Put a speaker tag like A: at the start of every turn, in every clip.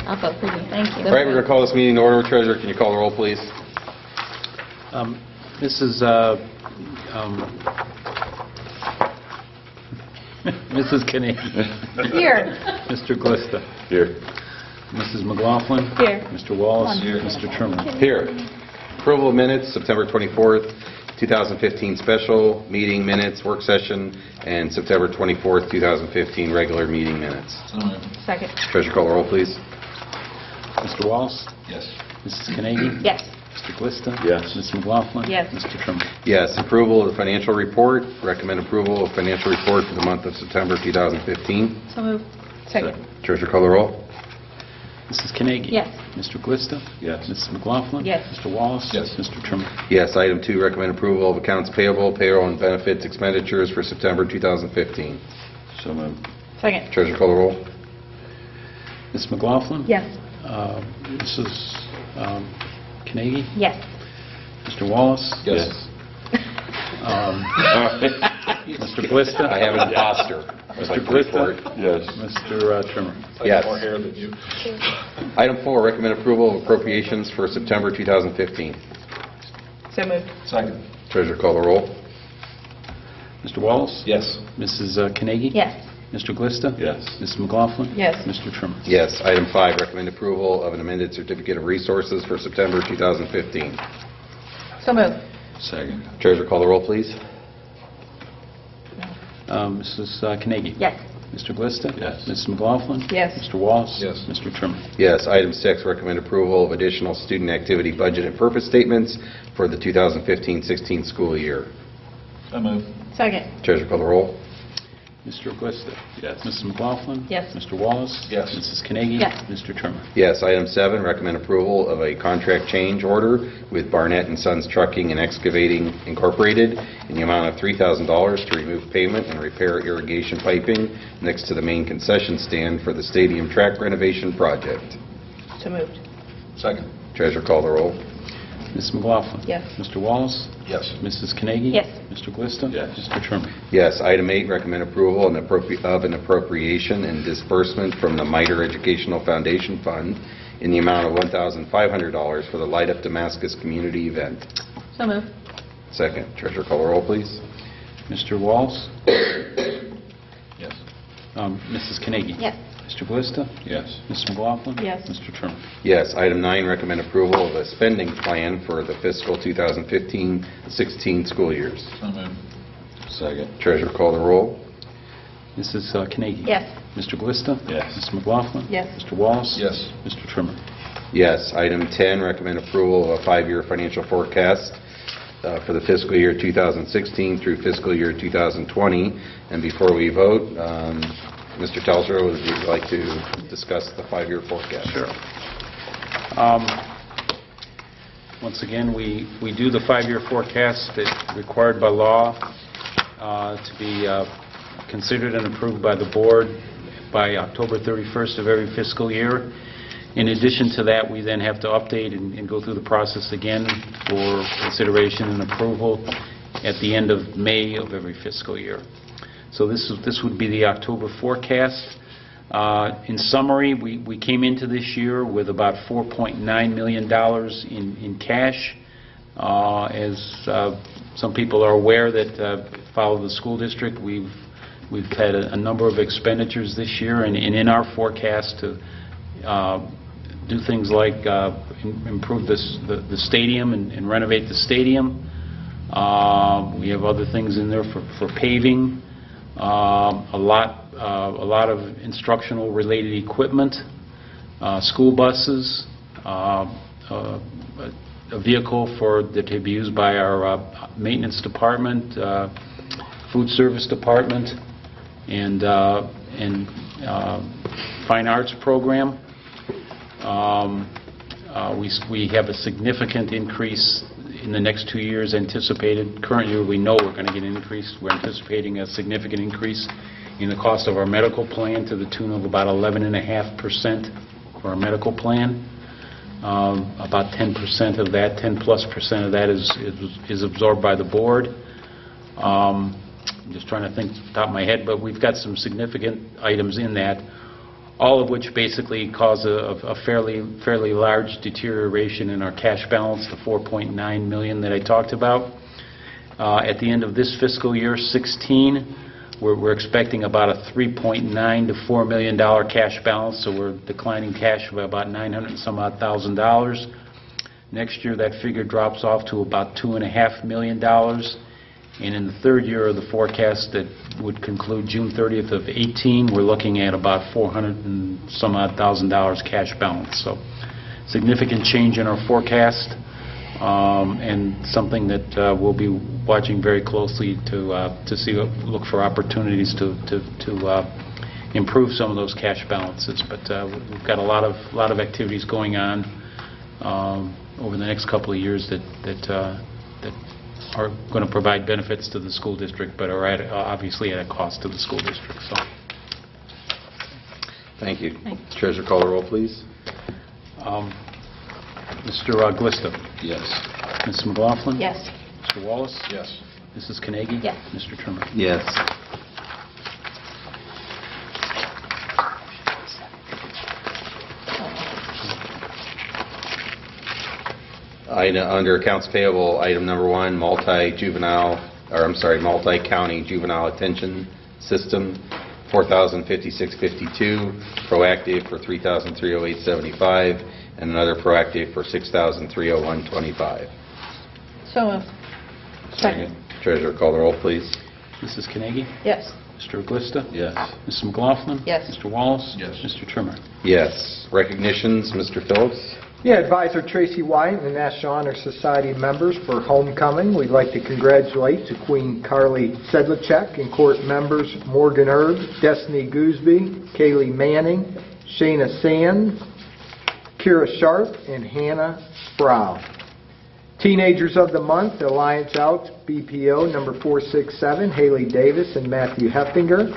A: I'll vote for you. Thank you.
B: All right, we're going to call this meeting to order. Treasurer, can you call the roll, please?
C: Mrs. Carnegie.
A: Here.
C: Mr. Glista.
B: Here.
C: Mrs. McLaughlin.
A: Here.
C: Mr. Wallace.
A: Here.
C: Mr. Trimmer.
B: Here. Approval of minutes, September 24th, 2015 special meeting minutes, work session, and September 24th, 2015 regular meeting minutes.
A: Second.
B: Treasurer, call the roll, please.
C: Mr. Wallace.
D: Yes.
C: Mrs. Carnegie.
A: Yes.
C: Mr. Glista.
D: Yes.
C: Mrs. McLaughlin.
A: Yes.
C: Mr. Trimmer.
B: Yes. Approval of the financial report. Recommend approval of financial report for the month of September 2015.
A: So moved. Second.
B: Treasurer, call the roll.
C: Mrs. Carnegie.
A: Yes.
C: Mr. Glista.
D: Yes.
C: Mrs. McLaughlin.
A: Yes.
C: Mr. Wallace.
D: Yes.
C: Mr. Trimmer.
B: Yes. Item 2, recommend approval of accounts payable, payroll, and benefits expenditures for September 2015.
D: So moved.
A: Second.
B: Treasurer, call the roll.
C: Ms. McLaughlin.
A: Yes.
C: Mrs. Carnegie.
A: Yes.
C: Mr. Wallace.
D: Yes.
C: Mr. Glista.
B: I have an imposter.
C: Mr. Glista.
D: Yes.
C: Mr. Trimmer.
B: Yes.
D: More hair than you.
B: Item 4, recommend approval of appropriations for September 2015.
A: So moved.
D: Second.
B: Treasurer, call the roll.
C: Mr. Wallace.
D: Yes.
C: Mrs. Carnegie.
A: Yes.
C: Mr. Glista.
D: Yes.
C: Mrs. McLaughlin.
A: Yes.
C: Mr. Trimmer.
B: Yes. Item 5, recommend approval of an amended certificate of resources for September 2015.
A: So moved.
D: Second.
B: Treasurer, call the roll, please.
C: Mrs. Carnegie.
A: Yes.
C: Mr. Glista.
D: Yes.
C: Mrs. McLaughlin.
A: Yes.
C: Mr. Wallace.
D: Yes.
C: Mr. Trimmer.
B: Yes. Item 6, recommend approval of additional student activity budget and purpose statements for the 2015-16 school year.
D: So moved.
A: Second.
B: Treasurer, call the roll.
C: Mr. Glista.
D: Yes.
C: Mrs. McLaughlin.
A: Yes.
C: Mr. Wallace.
D: Yes.
C: Mrs. Carnegie.
A: Yes.
C: Mr. Trimmer.
B: Yes. Item 7, recommend approval of a contract change order with Barnett & Sons Trucking and Excavating Incorporated in the amount of $3,000 to remove pavement and repair irrigation piping next to the main concession stand for the stadium track renovation project.
A: So moved.
D: Second.
B: Treasurer, call the roll.
C: Mrs. McLaughlin.
A: Yes.
C: Mr. Wallace.
D: Yes.
C: Mrs. Carnegie.
A: Yes.
C: Mr. Glista.
D: Yes.
C: Mr. Trimmer.
B: Yes. Item 8, recommend approval of an appropriation and disbursement from the MITRE Educational Foundation Fund in the amount of $1,500 for the Light Up Damascus community event.
A: So moved.
B: Second. Treasurer, call the roll, please.
C: Mr. Wallace.
D: Yes.
C: Mrs. Carnegie.
A: Yes.
C: Mr. Glista.
D: Yes.
C: Mrs. McLaughlin.
A: Yes.
C: Mr. Trimmer.
B: Yes. Item 9, recommend approval of a spending plan for the fiscal 2015-16 school years.
D: So moved. Second.
B: Treasurer, call the roll.
C: Mrs. Carnegie.
A: Yes.
C: Mr. Glista.
D: Yes.
C: Mrs. McLaughlin.
A: Yes.
C: Mr. Wallace.
D: Yes.
C: Mr. Trimmer.
B: Yes. Item 10, recommend approval of a 5-year financial forecast for the fiscal year 2016 through fiscal year 2020. And before we vote, Mr. Telzer, would you like to discuss the 5-year forecast?
C: Sure. Once again, we do the 5-year forecast that's required by law to be considered and approved by the board by October 31st of every fiscal year. In addition to that, we then have to update and go through the process again for consideration and approval at the end of May of every fiscal year. So this would be the October forecast. In summary, we came into this year with about $4.9 million in cash. As some people are aware that follow the school district, we've had a number of expenditures this year, and in our forecast to do things like improve the stadium and renovate the stadium. We have other things in there for paving. A lot of instructional related equipment, school buses, a vehicle that to be used by our maintenance department, food service department, and fine arts program. We have a significant increase in the next 2 years anticipated. Current year, we know we're going to get an increase. We're anticipating a significant increase in the cost of our medical plan to the tune of about 11.5% for our medical plan. About 10% of that, 10+% of that is absorbed by the board. I'm just trying to think off the top of my head, but we've got some significant items in that. all of which basically cause a fairly large deterioration in our cash balance, the $4.9 million that I talked about. At the end of this fiscal year, 16, we're expecting about a $3.9 to $4 million cash balance, so we're declining cash by about $900 and some odd thousand. Next year, that figure drops off to about $2.5 million. And in the third year of the forecast that would conclude June 30th of 18, we're looking at about $400 and some odd thousand cash balance. So significant change in our forecast, and something that we'll be watching very closely to see, look for opportunities to improve some of those cash balances. But we've got a lot of activities going on over the next couple of years that are going to provide benefits to the school district, but are obviously at a cost to the school district. So,
B: Thank you.
A: Thanks.
B: Treasurer, call the roll, please.
C: Mr. Glista.
D: Yes.
C: Mrs. McLaughlin.
A: Yes.
C: Mr. Wallace.
D: Yes.
C: Mrs. Carnegie.
A: Yes.
C: Mr. Trimmer.
B: Yes. Under accounts payable, item number 1, multi-county juvenile attention system, $4,056.52, proactive for $3,308.75, and another proactive for $6,301.25.
A: So moved. Second.
B: Treasurer, call the roll, please.
C: Mrs. Carnegie.
A: Yes.
C: Mr. Glista.
D: Yes.
C: Mrs. McLaughlin.
A: Yes.
C: Mr. Wallace.
D: Yes.
C: Mr. Trimmer.
B: Yes. Recognitions, Mr. Phillips.
E: Yeah, Advisor Tracy White and the National Honor Society members for homecoming. We'd like to congratulate to Queen Carly Sedlacek and court members Morgan Erb, Destiny Gooseby, Kaylee Manning, Shayna Sands, Kira Sharp, and Hannah Sproul. Teenagers of the Month, Alliance Out BPO number 467, Haley Davis and Matthew Heffinger.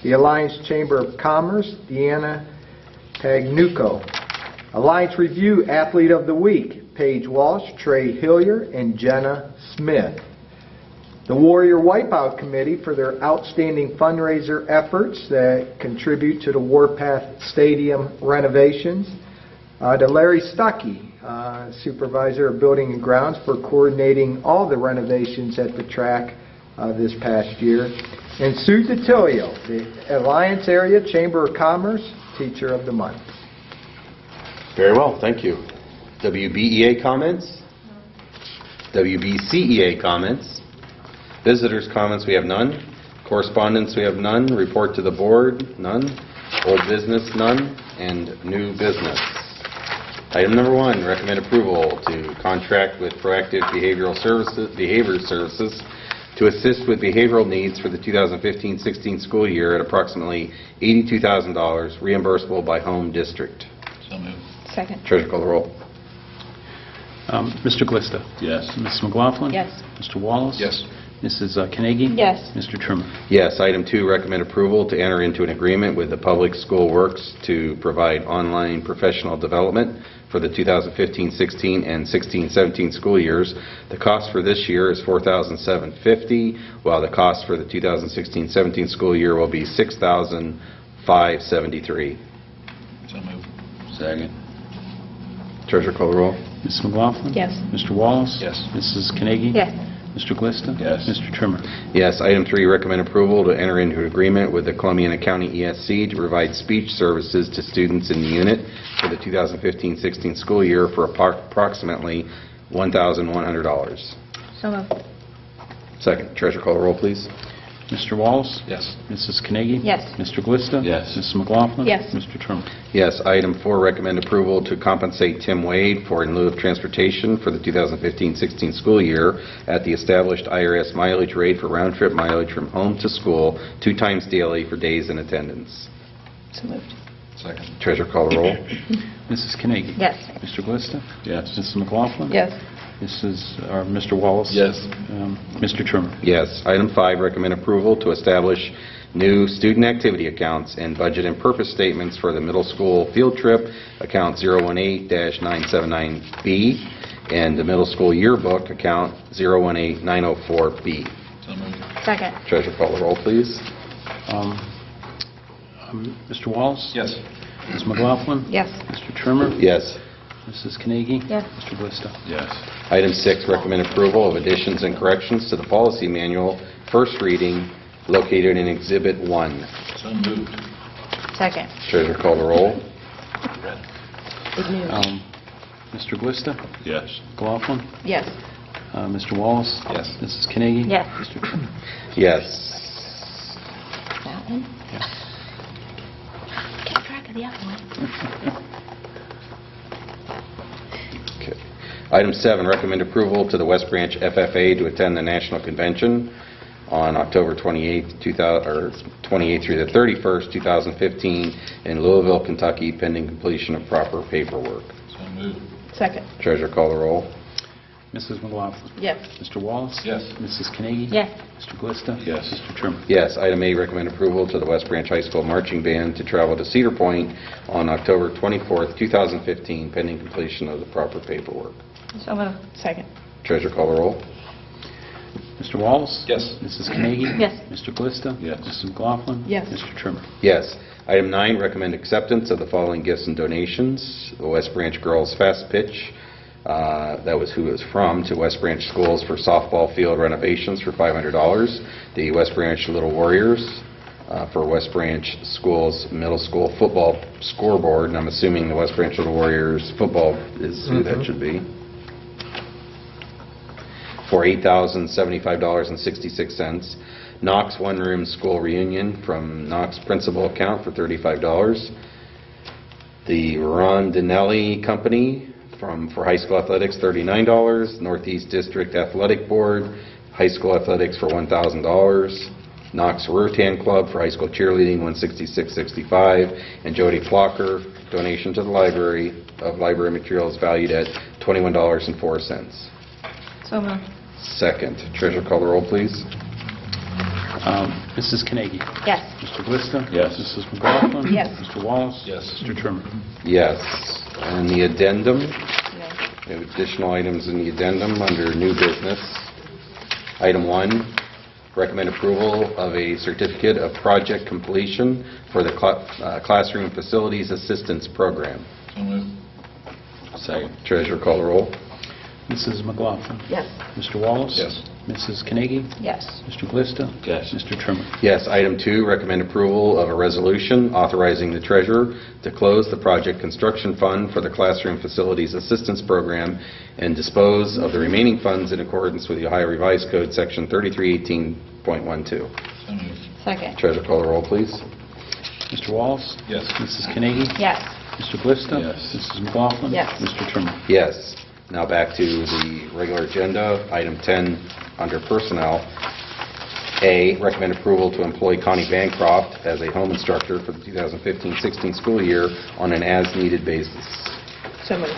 E: The Alliance Chamber of Commerce, Deanna Pagnuco. Alliance Review Athlete of the Week, Paige Walsh, Trey Hillier, and Jenna Smith. The Warrior Wipeout Committee for their outstanding fundraiser efforts that contribute to the Warpath Stadium renovations. To Larry Stuckey, Supervisor of Building and Grounds, for coordinating all the renovations at the track this past year. And Sue DiTilio, the Alliance Area Chamber of Commerce Teacher of the Month.
B: Very well, thank you. WBEA comments? WBCEA comments? Visitors' comments, we have none. Correspondence, we have none. Report to the board, none. Old business, none. And new business. Item number 1, recommend approval to contract with Proactive Behavioral Services to assist with behavioral needs for the 2015-16 school year at approximately $82,000, reimbursable by home district.
D: So moved.
A: Second.
B: Treasurer, call the roll.
C: Mr. Glista.
D: Yes.
C: Mrs. McLaughlin.
A: Yes.
C: Mr. Wallace.
D: Yes.
C: Mrs. Carnegie.
A: Yes.
C: Mr. Trimmer.
B: Yes. Item 2, recommend approval to enter into an agreement with the Public School Works to provide online professional development for the 2015-16 and 16-17 school years. The cost for this year is $4,750, while the cost for the 2016-17 school year will be $6,573.
D: So moved. Second.
B: Treasurer, call the roll.
C: Mrs. McLaughlin.
A: Yes.
C: Mr. Wallace.
D: Yes.
C: Mrs. Carnegie.
A: Yes.
C: Mr. Glista.
D: Yes.
C: Mr. Trimmer.
B: Yes. Item 3, recommend approval to enter into an agreement with the Columbiana County ESC to provide speech services to students in the unit for the 2015-16 school year for approximately $1,100.
A: So moved.
B: Second. Treasurer, call the roll, please.
C: Mr. Wallace.
D: Yes.
C: Mrs. Carnegie.
A: Yes.
C: Mr. Glista.
D: Yes.
C: Mrs. McLaughlin.
A: Yes.
C: Mr. Trimmer.
B: Yes. Item 4, recommend approval to compensate Tim Wade for in lieu of transportation for the 2015-16 school year at the established IRS mileage rate for round-trip mileage from home to school 2 times daily for days in attendance.
A: So moved.
D: Second.
B: Treasurer, call the roll.
C: Mrs. Carnegie.
A: Yes.
C: Mr. Glista.
D: Yes.
C: Mrs. McLaughlin.
A: Yes.
C: Mr. Wallace.
D: Yes.
C: Mr. Trimmer.
B: Yes. Item 5, recommend approval to establish new student activity accounts and budget and purpose statements for the middle school field trip, account 018-979B, and the middle school yearbook, account 018-904B.
D: So moved.
A: Second.
B: Treasurer, call the roll, please.
C: Mr. Wallace.
D: Yes.
C: Ms. McLaughlin?
A: Yes.
C: Mr. Trimmer?
B: Yes.
C: Mrs. Carnegie?
A: Yes.
C: Mr. Glista?
D: Yes.
B: Item 6, recommend approval of additions and corrections to the policy manual, first reading, located in Exhibit 1.
D: So moved.
A: Second.
B: Treasurer call the roll.
D: Read.
A: Good news.
C: Mr. Glista?
D: Yes.
C: McLaughlin?
A: Yes.
C: Mr. Wallace?
D: Yes.
C: Mrs. Carnegie?
A: Yes.
C: Mr. Trimmer?
B: Yes.
A: That one?
C: Yes.
A: Keep track of the other one.
B: Okay. Item 7, recommend approval to the West Branch FFA to attend the National Convention on October 28th through the 31st, 2015, in Louisville, Kentucky, pending completion of proper paperwork.
D: So moved.
A: Second.
B: Treasurer call the roll.
C: Mrs. McLaughlin?
A: Yes.
C: Mr. Wallace?
D: Yes.
C: Mrs. Carnegie?
A: Yes.
C: Mr. Glista?
D: Yes.
C: Mr. Trimmer?
B: Yes. Item 8, recommend approval to the West Branch High School Marching Band to travel to Cedar Point on October 24th, 2015, pending completion of the proper paperwork.
A: So moved. Second.
B: Treasurer call the roll.
C: Mr. Wallace?
D: Yes.
C: Mrs. Carnegie?
A: Yes.
C: Mr. Glista?
D: Yes.
C: Mrs. McLaughlin?
A: Yes.
C: Mr. Trimmer?
B: Yes. Item 9, recommend acceptance of the following gifts and donations. The West Branch Girls Fast Pitch, that was who it was from, to West Branch Schools for softball field renovations for $500. The West Branch Little Warriors for West Branch Schools Middle School football scoreboard, and I'm assuming the West Branch Little Warriors football is who that should be, for $8,075.66. Knox One Room School Reunion from Knox Principal Account for $35. The Rondinelli Company for high school athletics, $39. Northeast District Athletic Board, high school athletics for $1,000. Knox Rutan Club for high school cheerleading, $166.65. And Jody Flocker, donation to the library of library materials valued at $21.04.
A: So moved.
B: Second. Treasurer call the roll, please.
C: Mrs. Carnegie?
A: Yes.
C: Mr. Glista?
D: Yes.
C: Mrs. McLaughlin?
A: Yes.
C: Mr. Wallace?
D: Yes.
C: Mr. Trimmer?
B: Yes. And the addendum,
A: No.
B: we have additional items in the addendum under new business. Item 1, recommend approval of a certificate of project completion for the Classroom Facilities Assistance Program.
D: So moved. Second.
B: Treasurer call the roll.
C: Mrs. McLaughlin?
A: Yes.
C: Mr. Wallace?
D: Yes.
C: Mrs. Carnegie?
A: Yes.
C: Mr. Glista?
D: Yes.
C: Mr. Trimmer?
B: Yes. Item 2, recommend approval of a resolution authorizing the treasurer to close the project construction fund for the Classroom Facilities Assistance Program and dispose of the remaining funds in accordance with the Ohio Revised Code, Section 3318.12.
D: So moved.
A: Second.
B: Treasurer call the roll, please.
C: Mr. Wallace?
D: Yes.
C: Mrs. Carnegie?
A: Yes.
C: Mr. Glista?
D: Yes.
C: Mrs. McLaughlin?
A: Yes.
C: Mr. Trimmer?
B: Yes. Now back to the regular agenda. Item 10, under Personnel. A, recommend approval to employ Connie Bancroft as a home instructor for the 2015-16 school year on an as-needed basis.
A: So moved.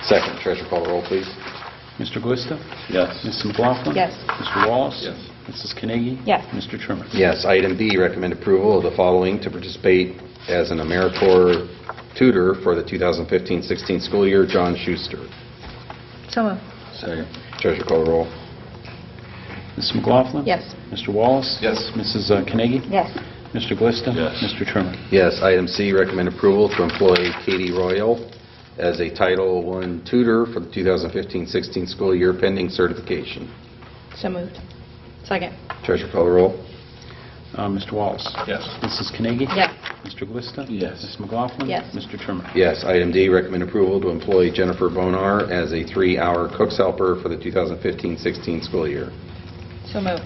B: Second. Treasurer call the roll, please.
C: Mr. Glista?
D: Yes.
C: Mrs. McLaughlin?
A: Yes.
C: Mr. Wallace?
D: Yes.
C: Mrs. Carnegie?
A: Yes.
C: Mr. Trimmer?
B: Yes. Item B, recommend approval of the following to participate as an Emeritor tutor for the 2015-16 school year, John Schuster.
A: So moved.
D: Second.
B: Treasurer call the roll.
C: Mrs. McLaughlin?
A: Yes.
C: Mr. Wallace?
D: Yes.
C: Mrs. Carnegie?
A: Yes.
C: Mr. Glista?
D: Yes.
C: Mr. Trimmer?
B: Yes. Item C, recommend approval to employ Katie Royal as a Title I tutor for the 2015-16 school year, pending certification.
A: So moved. Second.
B: Treasurer call the roll.
C: Mr. Wallace?
D: Yes.
C: Mrs. Carnegie?
A: Yes.
C: Mr. Glista?
D: Yes.
C: Mrs. McLaughlin?
A: Yes.
C: Mr. Trimmer?
B: Yes. Item D, recommend approval to employ Jennifer Bonar as a 3-hour cook's helper for the 2015-16 school year.
A: So moved.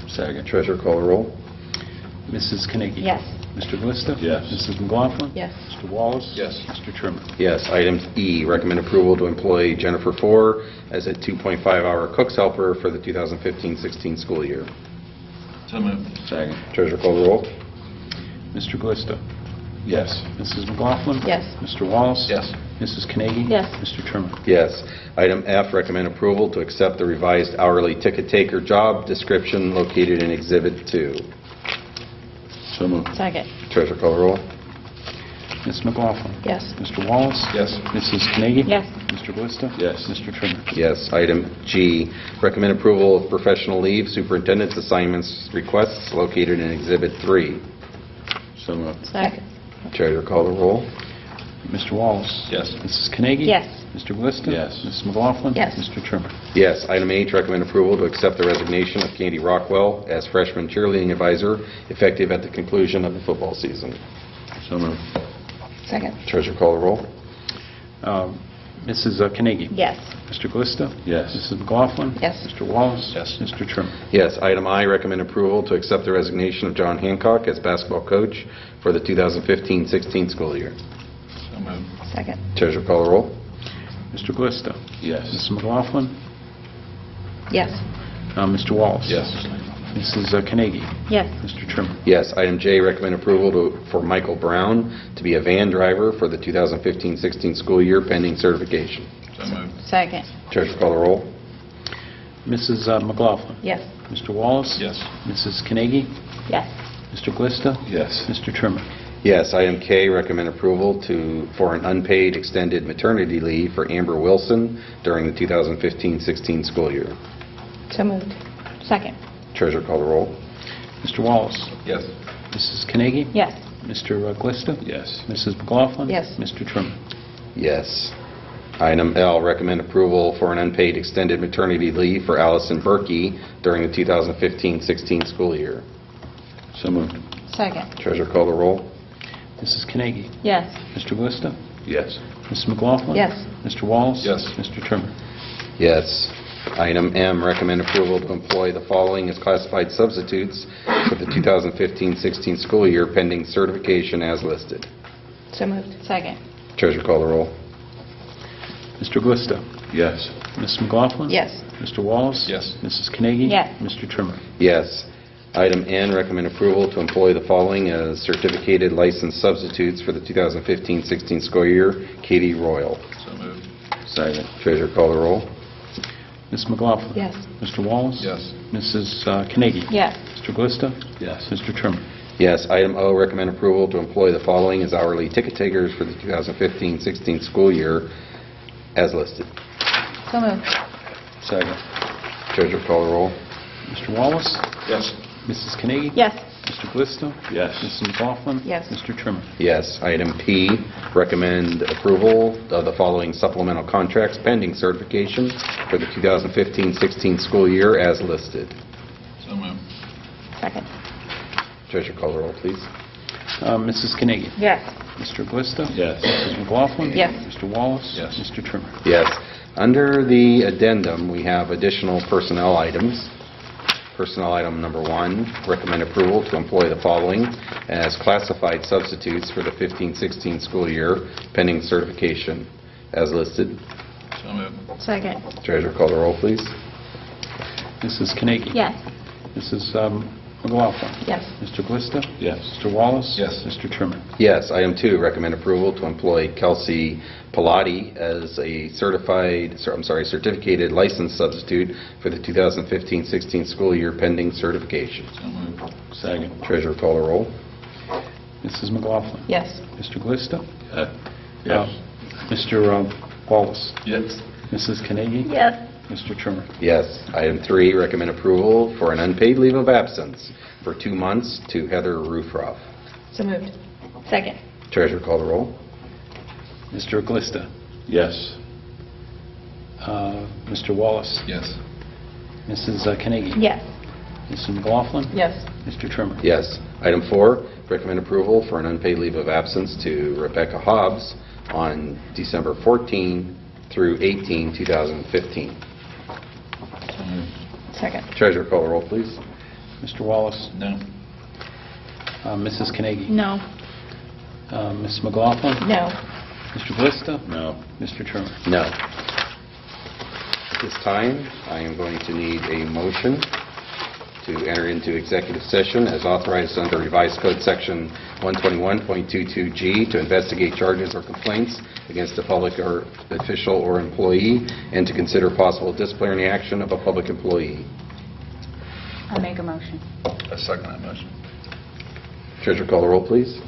D: Second.
B: Treasurer call the roll.
C: Mrs. Carnegie?
A: Yes.
C: Mr. Glista?
D: Yes.
C: Mrs. McLaughlin?
A: Yes.
C: Mr. Wallace?
D: Yes.
C: Mr. Trimmer?
B: Yes. Item E, recommend approval to employ Jennifer Four as a 2.5-hour cook's helper for the 2015-16 school year.
D: So moved. Second.
B: Treasurer call the roll.
C: Mr. Glista?
D: Yes.
C: Mrs. McLaughlin?
A: Yes.
C: Mr. Wallace?
D: Yes.
C: Mrs. Carnegie?
A: Yes.
C: Mr. Trimmer?
B: Yes. Item F, recommend approval to accept the revised hourly ticket taker job description located in Exhibit 2.
D: So moved.
A: Second.
B: Treasurer call the roll.
C: Ms. McLaughlin?
A: Yes.
C: Mr. Wallace?
D: Yes.
C: Mrs. Carnegie?
A: Yes.
C: Mr. Glista?
D: Yes.
C: Mr. Trimmer?
B: Yes. Item G, recommend approval of professional leave superintendent's assignments requests located in Exhibit 3.
D: So moved.
A: Second.
B: Treasurer call the roll.
C: Mr. Wallace?
D: Yes.
C: Mrs. Carnegie?
A: Yes.
C: Mr. Glista?
D: Yes.
C: Mrs. McLaughlin?
A: Yes.
C: Mr. Trimmer?
B: Yes. Item H, recommend approval to accept the resignation of Candy Rockwell as freshman cheerleading advisor effective at the conclusion of the football season.
D: So moved.
A: Second.
B: Treasurer call the roll.
C: Mrs. Carnegie?
A: Yes.
C: Mr. Glista?
D: Yes.
C: Mrs. McLaughlin?
A: Yes.
C: Mr. Wallace?
D: Yes.
C: Mr. Trimmer?
B: Yes. Item I, recommend approval to accept the resignation of John Hancock as basketball coach for the 2015-16 school year.
D: So moved.
A: Second.
B: Treasurer call the roll.
C: Mr. Glista?
D: Yes.
C: Mrs. McLaughlin?
A: Yes.
C: Mr. Wallace?
D: Yes.
C: Mrs. Carnegie?
A: Yes.
C: Mr. Trimmer?
B: Yes. Item J, recommend approval for Michael Brown to be a van driver for the 2015-16 school year pending certification.
D: So moved.
A: Second.
B: Treasurer call the roll.
C: Mrs. McLaughlin?
A: Yes.
C: Mr. Wallace?
D: Yes.
C: Mrs. Carnegie?
A: Yes.
C: Mr. Glista?
D: Yes.
C: Mr. Trimmer?
B: Yes. Item K, recommend approval for an unpaid extended maternity leave for Amber Wilson during the 2015-16 school year.
A: So moved. Second.
B: Treasurer call the roll.
C: Mr. Wallace?
D: Yes.
C: Mrs. Carnegie?
A: Yes.
C: Mr. Glista?
D: Yes.
C: Mrs. McLaughlin?
A: Yes.
C: Mr. Trimmer?
B: Yes. Item L, recommend approval for an unpaid extended maternity leave for Allison Berkey during the 2015-16 school year.
D: So moved.
A: Second.
B: Treasurer call the roll.
C: Mrs. Carnegie?
A: Yes.
C: Mr. Glista?
D: Yes.
C: Mrs. McLaughlin?
A: Yes.
C: Mr. Wallace?
D: Yes.
C: Mr. Trimmer?
B: Yes. Item M, recommend approval to employ the following as classified substitutes for the 2015-16 school year pending certification as listed.
A: So moved. Second.
B: Treasurer call the roll.
C: Mr. Glista?
D: Yes.
C: Mrs. McLaughlin?
A: Yes.
C: Mr. Wallace?
D: Yes.
C: Mrs. Carnegie?
A: Yes.
C: Mr. Trimmer?
B: Yes. Item N, recommend approval to employ the following as certificated licensed substitutes for the 2015-16 school year. Katie Royal.
D: So moved. Second.
B: Treasurer call the roll.
C: Ms. McLaughlin?
A: Yes.
C: Mr. Wallace?
D: Yes.
C: Mrs. Carnegie?
A: Yes.
C: Mr. Glista?
D: Yes.
C: Mr. Trimmer?
B: Yes. Item O, recommend approval to employ the following as hourly ticket takers for the 2015-16 school year as listed.
A: So moved.
D: Second.
B: Treasurer call the roll.
C: Mr. Wallace?
D: Yes.
C: Mrs. Carnegie?
A: Yes.
C: Mr. Glista?
D: Yes.
C: Mrs. McLaughlin?
A: Yes.
C: Mr. Trimmer?
B: Yes. Item P, recommend approval of the following supplemental contracts pending certification for the 2015-16 school year as listed.
D: So moved.
A: Second.
B: Treasurer call the roll, please.
C: Mrs. Carnegie?
A: Yes.
C: Mr. Glista?
D: Yes.
C: Mrs. McLaughlin?
A: Yes.
C: Mr. Wallace?
D: Yes.
C: Mr. Trimmer?
B: Yes. Under the addendum, we have additional personnel items. Personnel item number 1, recommend approval to employ the following as classified substitutes for the 15-16 school year pending certification as listed.
D: So moved.
A: Second.
B: Treasurer call the roll, please.
C: Mrs. Carnegie?
A: Yes.
C: Mrs. McLaughlin?
A: Yes.
C: Mr. Glista?
D: Yes.
C: Mr. Wallace?
D: Yes.
C: Mr. Trimmer?
B: Yes. Item 2, recommend approval to employ Kelsey Pilati as a certificated licensed substitute for the 2015-16 school year pending certification.
D: So moved. Second.
B: Treasurer call the roll.
C: Mrs. McLaughlin?
A: Yes.
C: Mr. Glista?
D: Yes.
C: Mr. Wallace?
D: Yes.
C: Mrs. Carnegie?
A: Yes.
C: Mr. Trimmer?
B: Yes. Item 3, recommend approval for an unpaid leave of absence for 2 months to Heather Roofroff.
A: So moved. Second.
B: Treasurer call the roll.
C: Mr. Glista?
D: Yes.
C: Mr. Wallace?
D: Yes.
C: Mrs. Carnegie?
A: Yes.
C: Mrs. McLaughlin?
A: Yes.
C: Mr. Trimmer?
B: Yes. Item 4, recommend approval for an unpaid leave of absence to Rebecca Hobbs on December 14 through 18, 2015.
D: So moved.
A: Second.
B: Treasurer call the roll, please.
C: Mr. Wallace?
D: No.
C: Mrs. Carnegie?
A: No.
C: Ms. McLaughlin?
A: No.
C: Mr. Glista?
D: No.
C: Mr. Trimmer?
B: No. At this time, I am going to need a motion to enter into executive session as authorized under Revised Code Section 121.22G to investigate charges or complaints against a public or official or employee and to consider possible disciplinary action of a public employee.
A: I make a motion.
D: I second that motion.
B: Treasurer call the roll, please.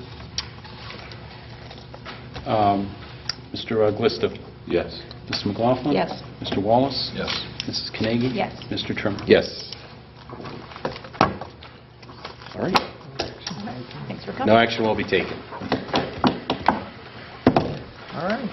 C: Mr. Glista?
D: Yes.
C: Mrs. McLaughlin?
A: Yes.
C: Mr. Wallace?
D: Yes.
C: Mrs. Carnegie?
A: Yes.
C: Mr. Trimmer?
B: Yes. All right.
A: Thanks for coming.
B: No action will be taken.
E: All right.